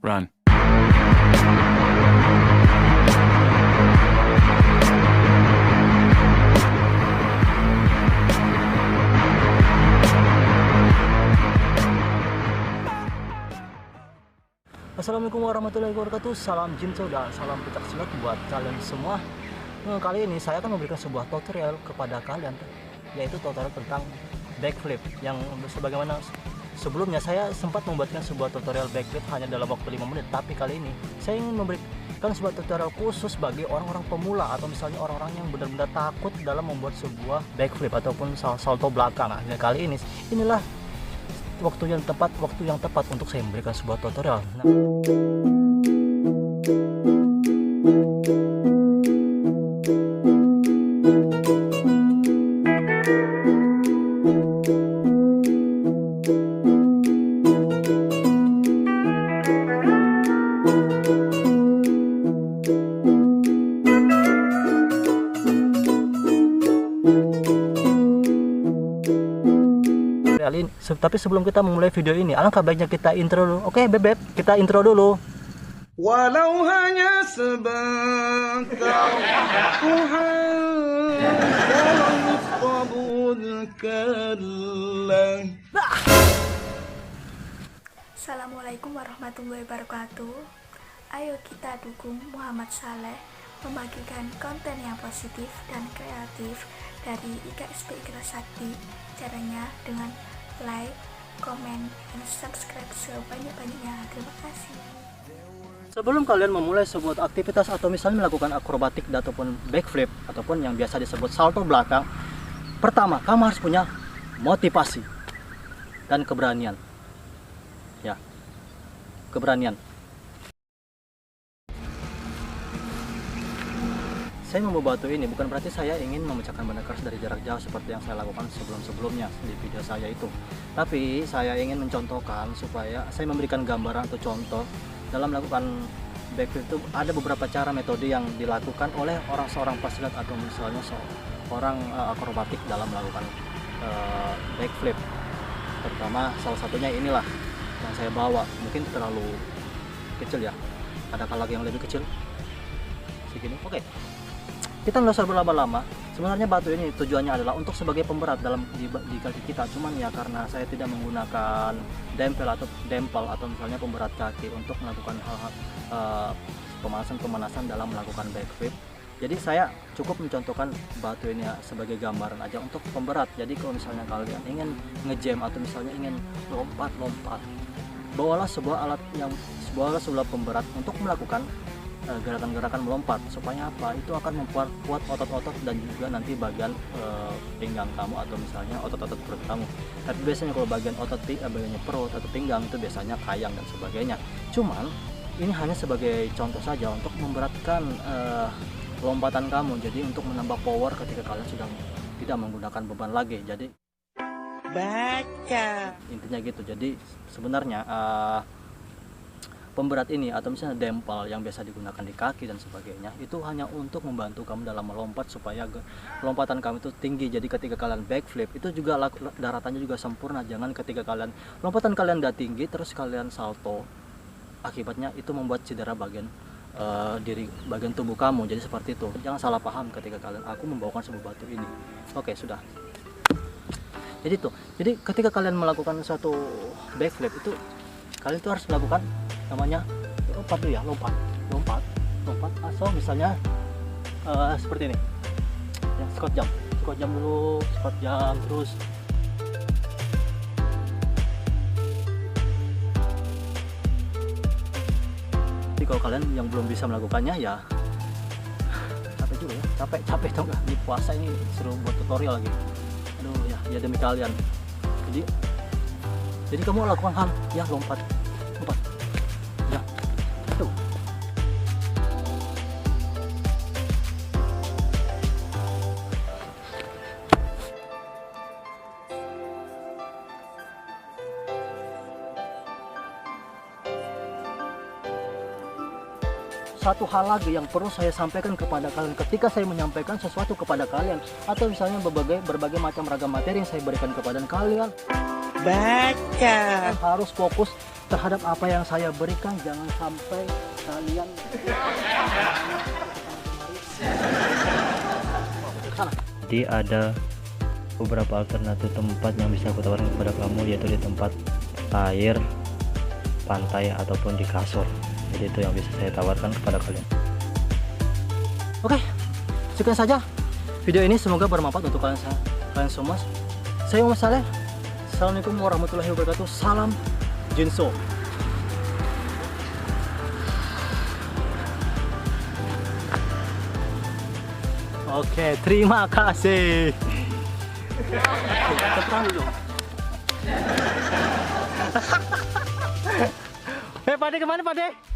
Run. Assalamualaikum warahmatullahi wabarakatuh. Salam Jinso dan salam pencak silat buat kalian semua. Kali ini saya akan memberikan sebuah tutorial kepada kalian, yaitu tutorial tentang backflip. Yang sebagaimana sebelumnya saya sempat membuatkan sebuah tutorial backflip hanya dalam waktu 5 menit, tapi kali ini saya ingin memberikan sebuah tutorial khusus bagi orang-orang pemula atau misalnya orang-orang yang benar-benar takut dalam membuat sebuah backflip ataupun salto belakang. Nah, kali ini inilah waktu yang tepat untuk saya memberikan sebuah tutorial. Tapi sebelum kita memulai video ini, alangkah baiknya kita intro dulu. Oke, Bebek, kita intro dulu. Walau hanya sebentar Assalamualaikum warahmatullahi wabarakatuh. Ayo kita dukung Muhammad Saleh membagikan konten yang positif dan kreatif dari IKSP Ikhlas Sakti. Caranya dengan like, komen, dan subscribe sebanyak-banyaknya. Terima kasih. Sebelum kalian memulai sebuah aktivitas atau misalnya melakukan akrobatik ataupun backflip ataupun yang biasa disebut salto belakang, pertama kamu harus punya motivasi dan keberanian. Ya, keberanian. Saya membawa batu ini bukan berarti saya ingin memecahkan benda keras dari jarak jauh seperti yang saya lakukan sebelum-sebelumnya di video saya itu. Tapi saya ingin mencontohkan supaya saya memberikan gambaran atau contoh dalam melakukan backflip itu ada beberapa cara metode yang dilakukan oleh seorang pasilat atau misalnya seorang akrobatik dalam melakukan backflip. Terutama salah satunya inilah yang saya bawa, mungkin terlalu kecil ya. Adakah lagi yang lebih kecil? Segini. Oke. Kita nggak usah berlama-lama. Sebenarnya batu ini tujuannya adalah untuk sebagai pemberat di kaki kita. Cuman ya karena saya tidak menggunakan dempel atau misalnya pemberat kaki untuk melakukan hal-hal pemanasan dalam melakukan backflip. Jadi saya cukup mencontohkan batu ini ya, sebagai gambaran aja untuk pemberat. Jadi kalau misalnya kalian ingin ngejam atau misalnya ingin lompat, bawalah sebuah pemberat untuk melakukan gerakan-gerakan melompat. Supaya apa? Itu akan memperkuat otot-otot dan juga nanti bagian pinggang kamu atau misalnya otot-otot perut kamu. Tapi biasanya kalau bagian bagian perut atau pinggang itu biasanya kayang dan sebagainya. Cuman ini hanya sebagai contoh saja untuk memberatkan lompatan kamu. Jadi untuk menambah power ketika kalian sudah tidak menggunakan beban lagi. Jadi baca intinya gitu. Jadi sebenarnya pemberat ini atau misalnya dempel yang biasa digunakan di kaki dan sebagainya itu hanya untuk membantu kamu dalam melompat supaya lompatan kamu itu tinggi. Jadi ketika kalian backflip itu juga daratannya juga sempurna. Jangan ketika lompatan kalian udah tinggi terus kalian salto, akibatnya itu membuat cedera bagian tubuh kamu. Jadi seperti itu, jangan salah paham ketika aku membawakan sebuah batu ini. Oke, sudah. Jadi ketika kalian melakukan suatu backflip itu kalian itu harus melakukan namanya lompat. Atau misalnya seperti ini ya, squat jump dulu, terus jadi kalau kalian yang belum bisa melakukannya ya capek juga ya, capek tau gak, di puasa ini suruh buat tutorial lagi. Aduh ya demi kalian. Jadi kamu lakukan hal ya lompat ya tuh. Satu hal lagi yang perlu saya sampaikan kepada kalian ketika saya menyampaikan sesuatu kepada kalian atau misalnya berbagai macam ragam materi yang saya berikan kepada kalian, baca harus fokus terhadap apa yang saya berikan. Jangan sampai kalian jadi ada beberapa alternatif tempat yang bisa aku tawarkan kepada kamu, yaitu di tempat air, pantai, ataupun di kasur. Jadi itu yang bisa saya tawarkan kepada kalian. Oke, sekian saja video ini, semoga bermanfaat untuk kalian semua. Saya Muhammad Saleh. Assalamualaikum warahmatullahi wabarakatuh. Salam Jinso. Oke, terima kasih. Terang dulu. Pade kemana Pade?